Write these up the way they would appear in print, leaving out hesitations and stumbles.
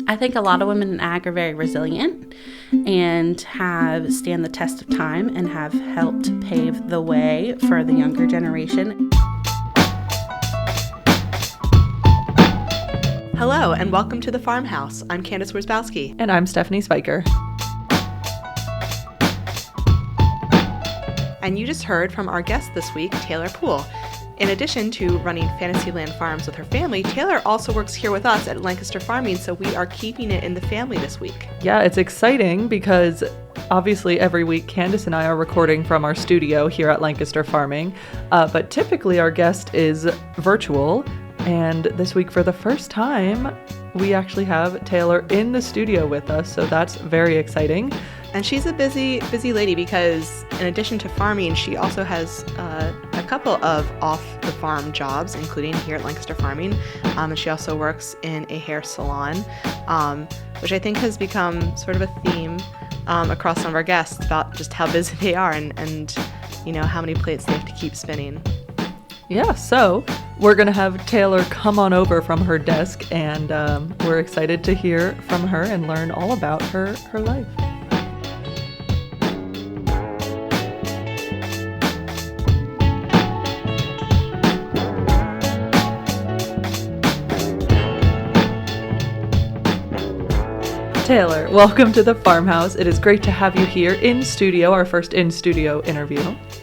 I think a lot of women in ag are very resilient and have stand the test of time and have helped pave the way for the younger generation. Hello, and welcome to the FarmHouse. I'm Candace Worsbowski. And I'm Stephanie Spiker. And you just heard from our guest this week, Taylor Poole. In addition to running Fantasyland Farms with her family, Taylor also works here with us at Lancaster Farming, so we are keeping it in the family this week. Yeah, it's exciting because obviously every week Candace and I are recording from our studio here at Lancaster Farming, but typically our guest is virtual, and this week for the first time we actually have Taylor in the studio with us, so that's very exciting. And she's a busy lady because in addition to farming, she also has a couple of off-the-farm jobs, including here at Lancaster Farming. And she also works in a hair salon, which I think has become sort of a theme across some of our guests about just how busy they are and you know, how many plates they have to keep spinning. Yeah, so we're going to have Taylor come on over from her desk, and we're excited to hear from her and learn all about her life. Taylor, welcome to the FarmHouse. It is great to have you here in studio, our first in-studio interview.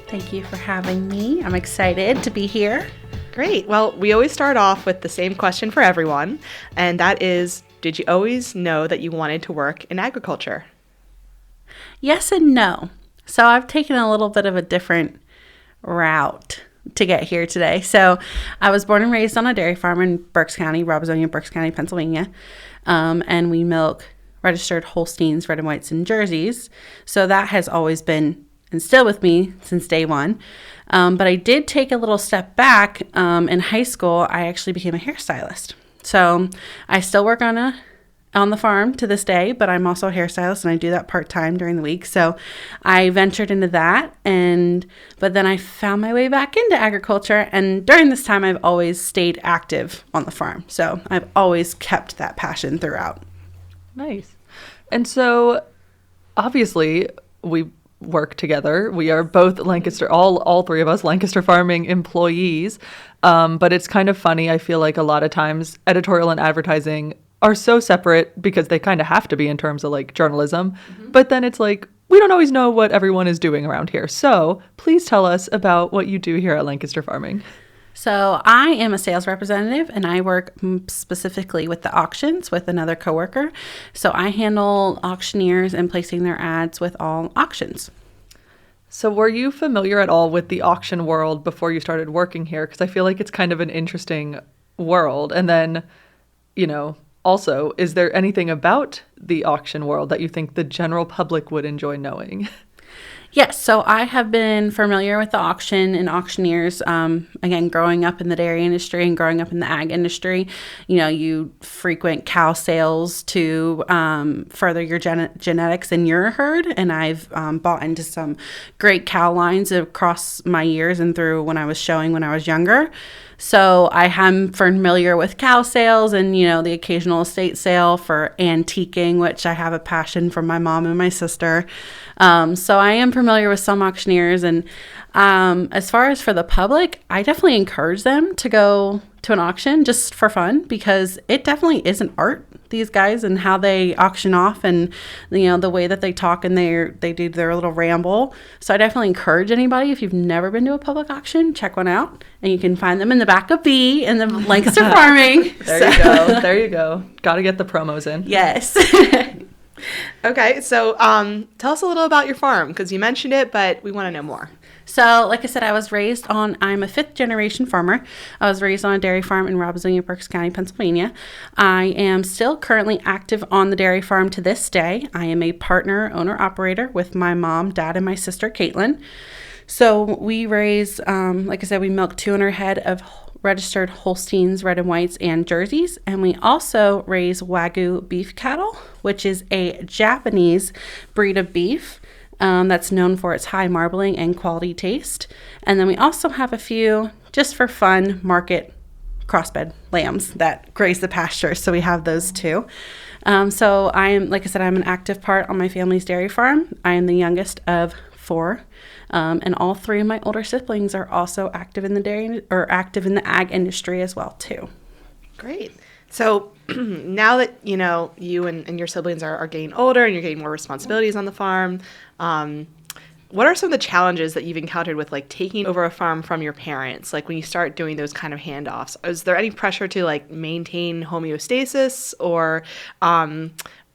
Thank you for having me. I'm excited to be here. Great. Well, we always start off with the same question for everyone, and that is, did you always know that you wanted to work in agriculture? Yes and no. So I've taken a little bit of a different route to get here today. So I was born and raised on a dairy farm in Berks County, Berks County, Pennsylvania, and we milk registered Holsteins, red and whites, and jerseys. So that has always been instilled with me since day one. But I did take a little step back. In high school, I actually became a hairstylist. So I still work on the farm to this day, but I'm also a hairstylist, and I do that part-time during the week. So I ventured into that, but then I found my way back into agriculture. And during this time, I've always stayed active on the farm. So I've always kept that passion throughout. Nice. And so obviously we work together. We are both Lancaster, all three of us Lancaster Farming employees. But it's kind of funny. I feel like a lot of times editorial and advertising are so separate because they kind of have to be in terms of like journalism. Mm-hmm. But then it's like, we don't always know what everyone is doing around here. So please tell us about what you do here at Lancaster Farming. So I am a sales representative, and I work specifically with the auctions with another coworker. So I handle auctioneers and placing their ads with all auctions. So were you familiar at all with the auction world before you started working here? Because I feel like it's kind of an interesting world. And then, you know, also, is there anything about the auction world that you think the general public would enjoy knowing? Yes, so I have been familiar with the auction and auctioneers, again, growing up in the dairy industry and growing up in the ag industry. You know, you frequent cow sales to further your genetics in your herd, and I've bought into some great cow lines across my years and through when I was showing when I was younger. So I am familiar with cow sales and, you know, the occasional estate sale for antiquing, which I have a passion from my mom and my sister. So I am familiar with some auctioneers. And as far as for the public, I definitely encourage them to go to an auction just for fun, because it definitely is an art, these guys, and how they auction off, and you know, the way that they talk and they do their little ramble. So I definitely encourage anybody, if you've never been to a public auction, check one out, and you can find them in the back of B in the Lancaster Farming. There you go. Got to get the promos in. Yes. Okay, so tell us a little about your farm, because you mentioned it, but we want to know more. So, like I said, I'm a fifth generation farmer. I was raised on a dairy farm in Berks County, Pennsylvania. I am still currently active on the dairy farm to this day. I am a partner, owner, operator with my mom, dad, and my sister, Caitlin. So we raise, like I said, we milk 200 head of registered Holsteins, red and whites, and jerseys. And we also raise Wagyu beef cattle, which is a Japanese breed of beef. That's known for its high marbling and quality taste. And then we also have a few, just for fun, market crossbred lambs that graze the pasture. So we have those too. So I am, like I said, I'm an active part on my family's dairy farm. I am the youngest of 4. And all 3 of my older siblings are also active in the dairy or active in the ag industry as well too. Great. So now that, you and your siblings are getting older and you're getting more responsibilities on the farm, what are some of the challenges that you've encountered with like taking over a farm from your parents? Like when you start doing those kind of handoffs, is there any pressure to like maintain homeostasis, or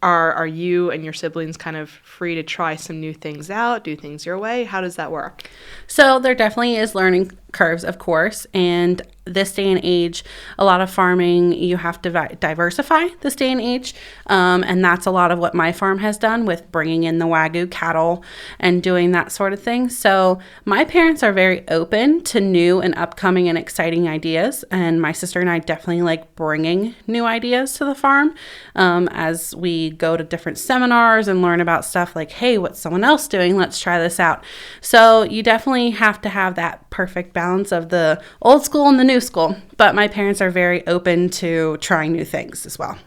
are you and your siblings kind of free to try some new things out, do things your way? How does that work? So there definitely is learning curves, of course, and this day and age, a lot of farming, you have to diversify this day and age, and that's a lot of what my farm has done with bringing in the Wagyu cattle and doing that sort of thing. So my parents are very open to new and upcoming and exciting ideas, and my sister and I definitely like bringing new ideas to the farm as we go to different seminars and learn about stuff like, hey, what's someone else doing? Let's try this out. So you definitely have to have that perfect balance of the old school and the new school, but my parents are very open to trying new things as well.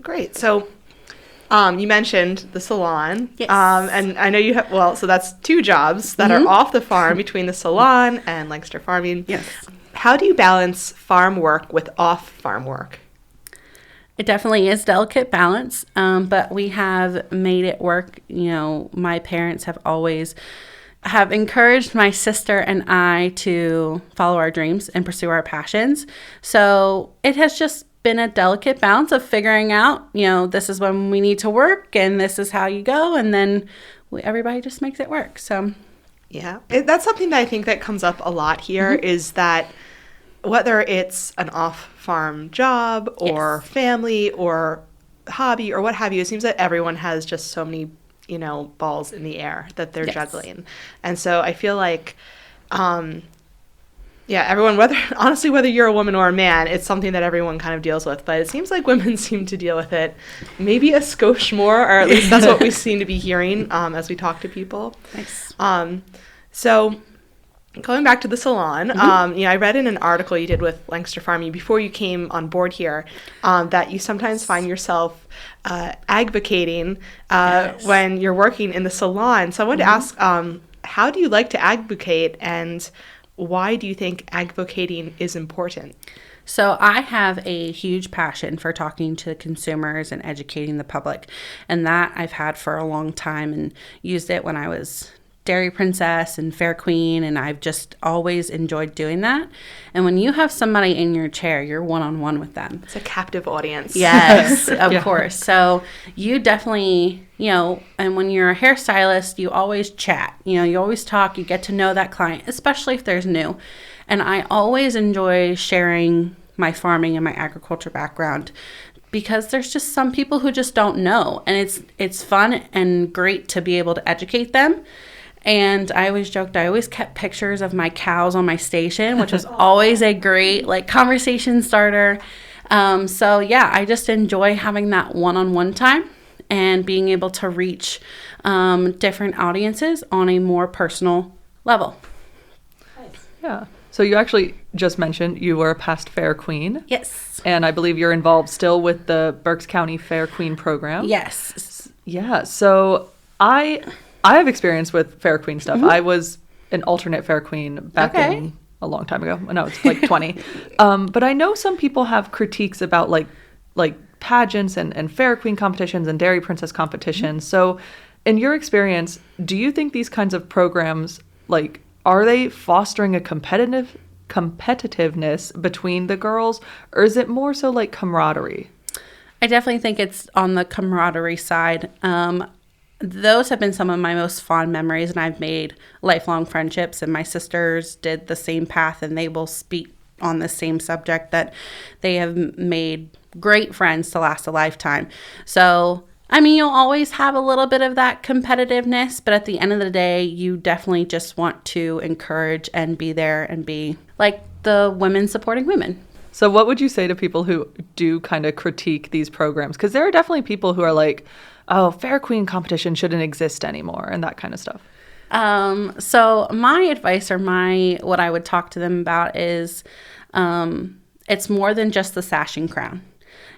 Great. So you mentioned the salon. Yes. And I know you have, so that's 2 jobs that are off the farm between the salon and Lancaster Farming. Yes. How do you balance farm work with off-farm work? It definitely is delicate balance, but we have made it work. My parents have always encouraged my sister and I to follow our dreams and pursue our passions. So it has just been a delicate balance of figuring out, this is when we need to work and this is how you go. And then everybody just makes it work. So, yeah, that's something that I think that comes up a lot here is that whether it's an off-farm job or family or hobby or what have you, it seems that everyone has just so many balls in the air that they're juggling. And so I feel like, everyone, whether you're a woman or a man, it's something that everyone kind of deals with. But it seems like women seem to deal with it maybe a skosh more, or at least that's what we seem to be hearing as we talk to people. Nice. So going back to the salon, I read in an article you did with Lancaster Farming before you came on board here that you sometimes find yourself advocating when you're working in the salon. So I wanted to ask, how do you like to advocate, and why do you think advocating is important? So I have a huge passion for talking to consumers and educating the public, and that I've had for a long time and used it when I was Dairy Princess and Fair Queen, and I've just always enjoyed doing that. And when you have somebody in your chair, you're one-on-one with them. It's a captive audience. Yes, of course. So you definitely, and when you're a hairstylist, you always chat. You always talk, you get to know that client, especially if there's new. And I always enjoy sharing my farming and my agriculture background, because there's just some people who just don't know. And it's fun and great to be able to educate them. And I always joked, I always kept pictures of my cows on my station, which was always a great conversation starter. I just enjoy having that one-on-one time and being able to reach different audiences on a more personal level. Yeah. So you actually just mentioned you were a past Fair Queen. Yes. And I believe you're involved still with the Berks County Fair Queen program. Yes. Yeah. So I have experience with Fair Queen stuff. I was an alternate Fair Queen back in a long time ago when I was 20. But I know some people have critiques about like pageants and Fair Queen competitions and Dairy Princess competitions. So in your experience, do you think these kinds of programs, are they fostering a competitiveness between the girls, or is it more so camaraderie? I definitely think it's on the camaraderie side. Those have been some of my most fond memories, and I've made lifelong friendships, and my sisters did the same path, and they will speak on the same subject, that they have made great friends to last a lifetime. So, you'll always have a little bit of that competitiveness, but at the end of the day, you definitely just want to encourage and be there and be like the women supporting women. So what would you say to people who do kind of critique these programs? Because there are definitely people who are like, oh, Fair Queen competition shouldn't exist anymore and that kind of stuff. So my advice, or what I would talk to them about is, it's more than just the sash and crown.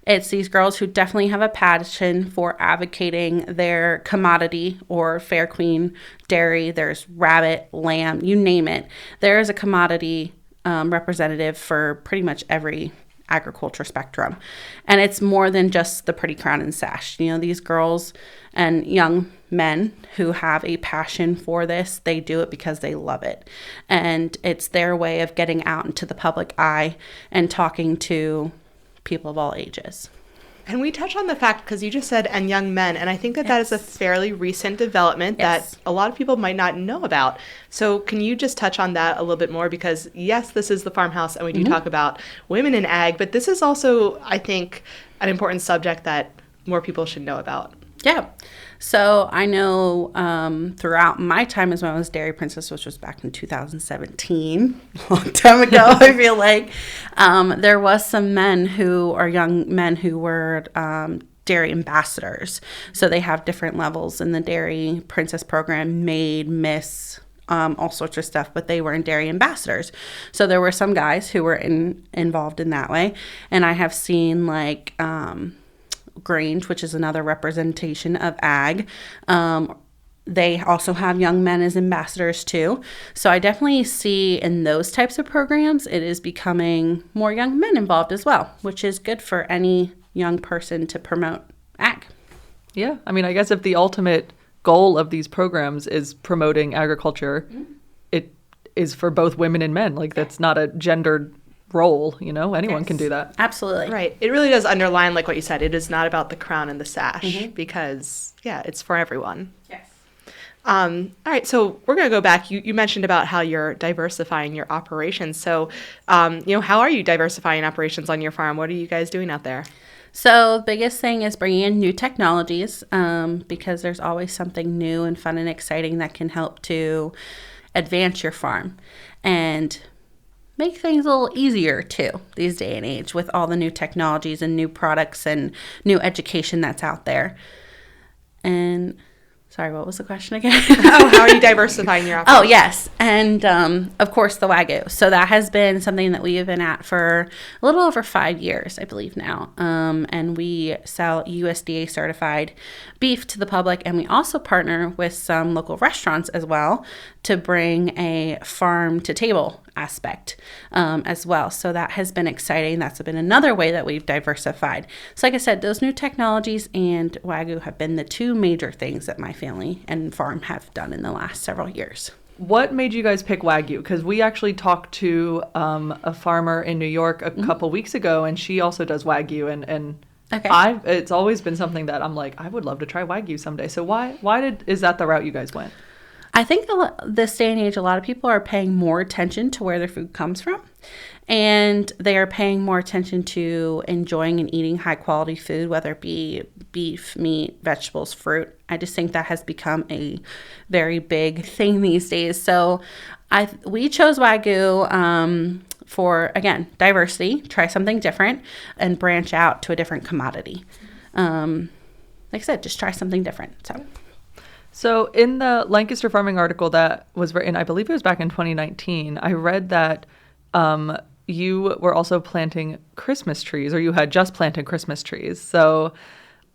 It's these girls who definitely have a passion for advocating their commodity or Fair Queen dairy. There's rabbit, lamb, you name it. There is a commodity representative for pretty much every agriculture spectrum. And it's more than just the pretty crown and sash. You know, these girls and young men who have a passion for this, they do it because they love it. And it's their way of getting out into the public eye and talking to people of all ages. And we touch on the fact, because you just said, and young men, and I think that that is a fairly recent development that a lot of people might not know about. So can you just touch on that a little bit more? Because yes, this is the farmhouse, and we do talk about women in ag, but this is also, I think, an important subject that more people should know about. Yeah. So I know throughout my time as well as Dairy Princess, which was back in 2017, a long time ago, I feel like, there was some men who are young men who were dairy ambassadors. So they have different levels in the Dairy Princess program, maid, miss, all sorts of stuff, but they were in dairy ambassadors. So there were some guys who were involved in that way. And I have seen like Grange, which is another representation of ag. They also have young men as ambassadors too. So I definitely see in those types of programs, it is becoming more young men involved as well, which is good for any young person to promote ag. Yeah. I mean, I guess if the ultimate goal of these programs is promoting agriculture, it is for both women and men. Like that's not a gendered role, you know, anyone can do that. Absolutely. Right. It really does underline, like what you said, it is not about the crown and the sash because, yeah, it's for everyone. Yes. All right. So we're going to go back. You mentioned about how you're diversifying your operations. So, you know, how are you diversifying operations on your farm? What are you guys doing out there? So the biggest thing is bringing in new technologies because there's always something new and fun and exciting that can help to advance your farm and make things a little easier too these day and age with all the new technologies and new products and new education that's out there. And sorry, what was the question again? How are you diversifying your operations? Oh, yes. And of course, the Wagyu. So that has been something that we have been at for a little over 5 years, I believe now. And we sell USDA certified beef to the public. And we also partner with some local restaurants as well to bring a farm to table aspect as well. So that has been exciting. That's been another way that we've diversified. So like I said, those new technologies and Wagyu have been the two major things that my family and farm have done in the last several years. What made you guys pick Wagyu? Because we actually talked to a farmer in New York a couple weeks ago, and she also does Wagyu, and okay. It's always been something that I'm like, I would love to try Wagyu someday. So is that the route you guys went? I think this day and age, a lot of people are paying more attention to where their food comes from. And they are paying more attention to enjoying and eating high quality food, whether it be beef, meat, vegetables, fruit. I just think that has become a very big thing these days. So we chose Wagyu for, again, diversity, try something different, and branch out to a different commodity. Like I said, just try something different. So in the Lancaster Farming article that was written, I believe it was back in 2019, I read that you were also planting Christmas trees, or you had just planted Christmas trees. So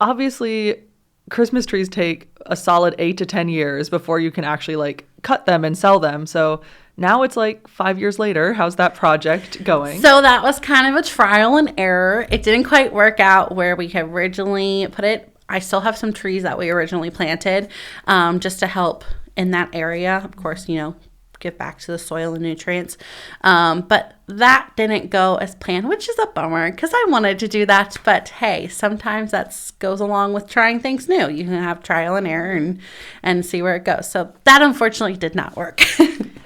obviously Christmas trees take a solid 8 to 10 years before you can actually like cut them and sell them. So now it's like 5 years later. How's that project going? So that was kind of a trial and error. It didn't quite work out where we had originally put it. I still have some trees that we originally planted just to help in that area. Of course, you know, give back to the soil and nutrients. But that didn't go as planned, which is a bummer because I wanted to do that. But hey, sometimes that goes along with trying things new. You can have trial and error and see where it goes. So that unfortunately did not work.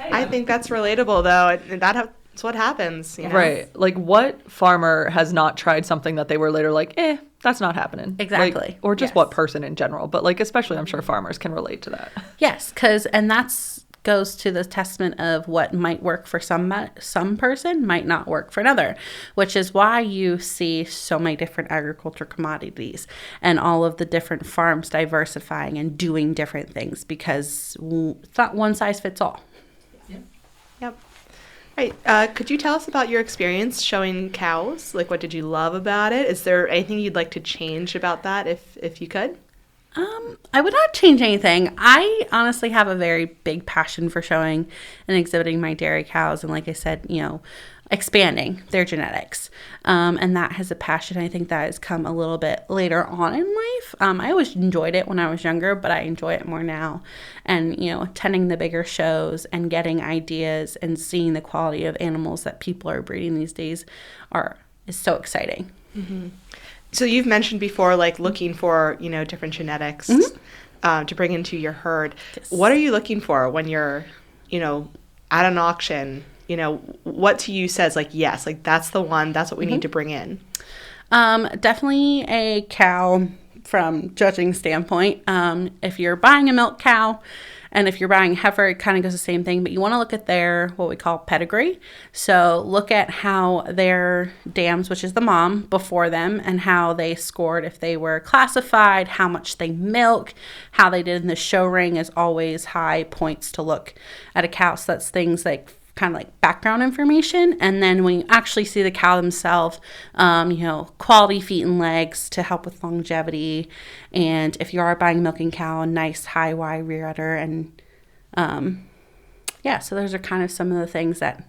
I think that's relatable, though. That's what happens. You know? Right. Like, what farmer has not tried something that they were later like, that's not happening. Exactly. Like, or just what person in general. But, like, especially I'm sure farmers can relate to that. Yes, and that's goes to the testament of what might work for some person might not work for another, which is why you see so many different agriculture commodities and all of the different farms diversifying and doing different things because it's not one size fits all. Yep. Right. Could you tell us about your experience showing cows? Like, what did you love about it? Is there anything you'd like to change about that if you could? I would not change anything. I honestly have a very big passion for showing and exhibiting my dairy cows. And like I said, expanding their genetics. And that has a passion. I think that has come a little bit later on in life. I always enjoyed it when I was younger, but I enjoy it more now. And, attending the bigger shows and getting ideas and seeing the quality of animals that people are breeding these days is so exciting. Mm-hmm. So you've mentioned before, like looking for, different genetics to bring into your herd. Yes. What are you looking for when you're, at an auction? What to you says like, yes, like that's the one, that's what we need to bring in? Definitely a cow from judging standpoint. If you're buying a milk cow and if you're buying a heifer, it kind of goes the same thing, but you want to look at their, what we call pedigree. So look at how their dams, which is the mom before them, and how they scored, if they were classified, how much they milk, how they did in the show ring is always high points to look at a cow. So that's things like kind of like background information. And then when you actually see the cow themselves, quality feet and legs to help with longevity. And if you are buying a milking cow, a nice high Y rear udder. And so those are kind of some of the things that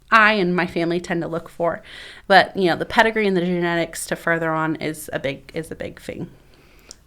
I and my family tend to look for. But, the pedigree and the genetics to further on is a big thing.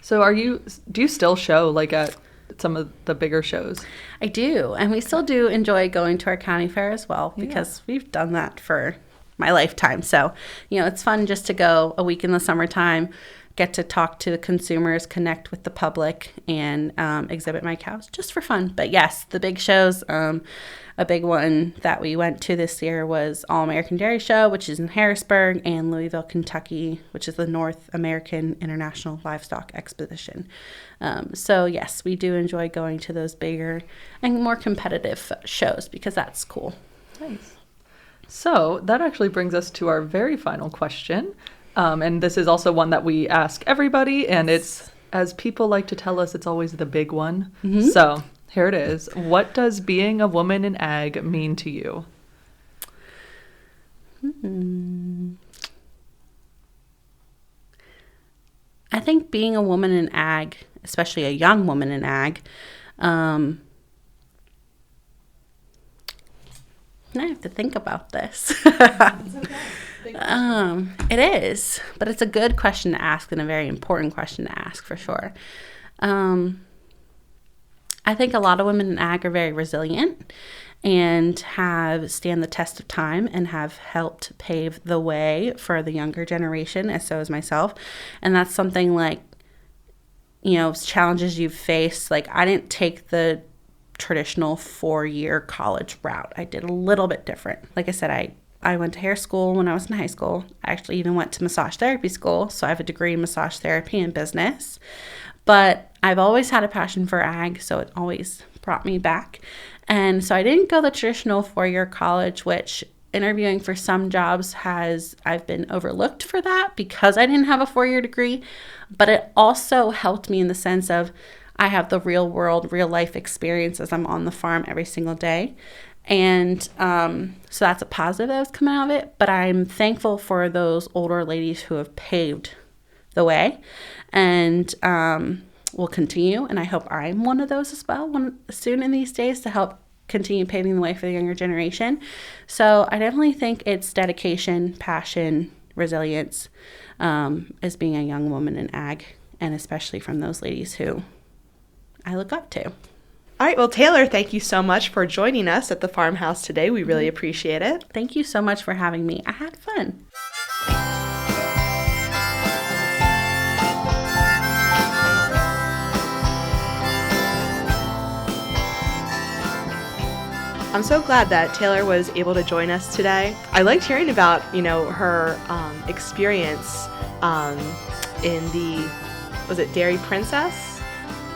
So do you still show like at some of the bigger shows? I do, and we still do enjoy going to our county fair as well, because we've done that for my lifetime. So, it's fun just to go a week in the summertime, get to talk to the consumers, connect with the public, and exhibit my cows just for fun. But yes, the big shows, a big one that we went to this year was All American Dairy Show, which is in Harrisburg, and Louisville, Kentucky, which is the North American International Livestock Exposition. So yes, we do enjoy going to those bigger and more competitive shows because that's cool. Nice. So that actually brings us to our very final question. And this is also one that we ask everybody, and it's, as people like to tell us, it's always the big one. Mm-hmm. So here it is. What does being a woman in ag mean to you? I think being a woman in ag, especially a young woman in ag, I have to think about this. It is, but it's a good question to ask and a very important question to ask for sure. I think a lot of women in ag are very resilient and have stand the test of time and have helped pave the way for the younger generation, as so is myself. And that's something like, challenges you've faced. Like, I didn't take the traditional 4-year college route. I did a little bit different. Like I said, I went to hair school when I was in high school. I actually even went to massage therapy school, so I have a degree in massage therapy and business. But I've always had a passion for ag, so it always brought me back. And so I didn't go the traditional 4-year college, which interviewing for some jobs I've been overlooked for that because I didn't have a 4-year degree. But it also helped me in the sense of I have the real world, real life experience as I'm on the farm every single day. And so that's a positive that was coming out of it. But I'm thankful for those older ladies who have paved the way and will continue. And I hope I'm one of those as well soon in these days to help continue paving the way for the younger generation. So I definitely think it's dedication, passion, resilience as being a young woman in ag, and especially from those ladies who I look up to. All right. Well, Taylor, thank you so much for joining us at the farmhouse today. We really appreciate it. Thank you so much for having me. I had fun. I'm so glad that Taylor was able to join us today. I liked hearing about, her experience in was it Dairy Princess?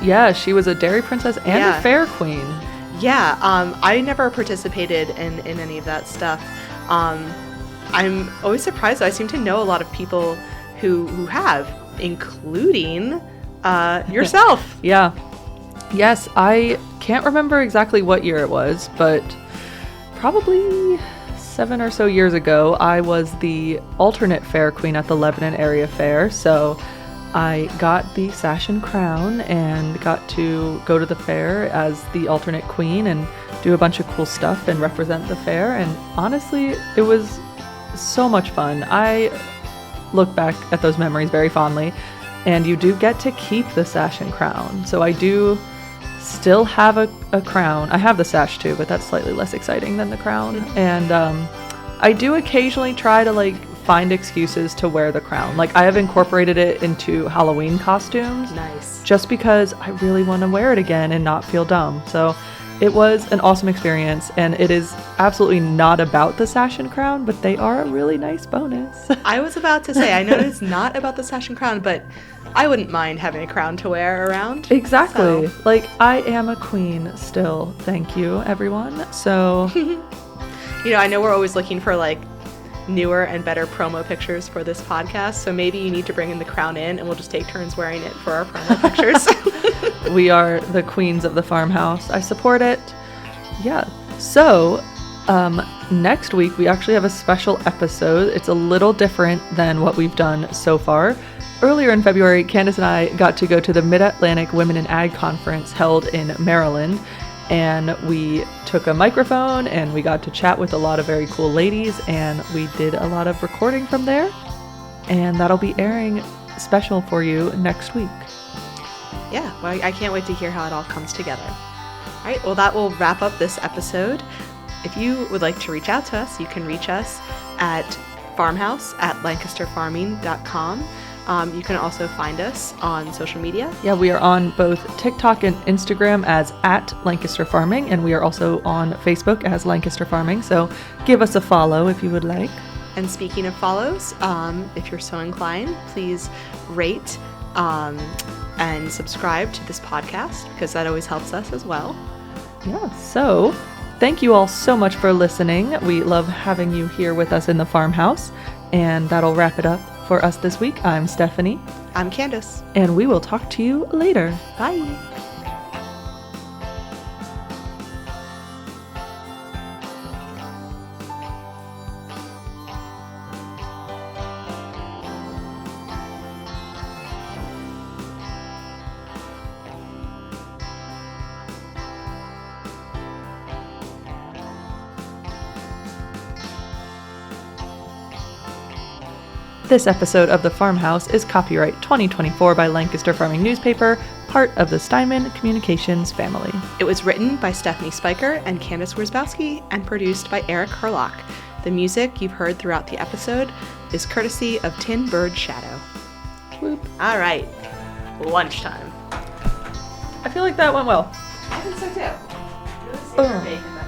Yeah, she was a dairy princess and a fair queen. Yeah, I never participated in any of that stuff. I'm always surprised. I seem to know a lot of people who have, including yourself. Yeah. Yes, I can't remember exactly what year it was, but probably 7 or so years ago, I was the alternate fair queen at the Lebanon area fair. So I got the sash and crown and got to go to the fair as the alternate queen and do a bunch of cool stuff and represent the fair. And honestly, it was so much fun. I look back at those memories very fondly, and you do get to keep the sash and crown. So I do still have a crown. I have the sash too, but that's slightly less exciting than the crown. And I do occasionally try to like find excuses to wear the crown. Like I have incorporated it into Halloween costumes. Nice. Just because I really want to wear it again and not feel dumb. So it was an awesome experience, and it is absolutely not about the sash and crown, but they are a really nice bonus. I was about to say, I know it's not about the sash and crown, but I wouldn't mind having a crown to wear around. Exactly. So. Like, I am a queen still. Thank you, everyone. So, I know we're always looking for like newer and better promo pictures for this podcast, so maybe you need to bring in the crown in and we'll just take turns wearing it for our promo pictures. We are the queens of the farmhouse. I support it. Yeah. So, next week we actually have a special episode. It's a little different than what we've done so far. Earlier in February, Candace and I got to go to the Mid-Atlantic Women in Ag Conference held in Maryland. And we took a microphone and we got to chat with a lot of very cool ladies, and we did a lot of recording from there. And that'll be airing special for you next week. Yeah, well, I can't wait to hear how it all comes together. All right, well, that will wrap up this episode. If you would like to reach out to us, you can reach us at farmhouse@lancasterfarming.com. You can also find us on social media. Yeah, we are on both TikTok and Instagram as @Lancaster Farming, and we are also on Facebook as Lancaster Farming. So give us a follow if you would like. And speaking of follows, if you're so inclined, please rate and subscribe to this podcast, because that always helps us as well. Yeah, so thank you all so much for listening. We love having you here with us in the farmhouse, and that'll wrap it up for us this week. I'm Stephanie. I'm Candace. And we will talk to you later. Bye. This episode of The Farmhouse is copyright 2024 by Lancaster Farming Newspaper, part of the Steinman Communications family. It was written by Stephanie Spiker and Candace Wierzbowski and produced by Eric Herlock. The music you've heard throughout the episode is courtesy of Tin Bird Shadow. Whoop. All right, lunchtime. I feel like that went well. I think so too. Really Boom.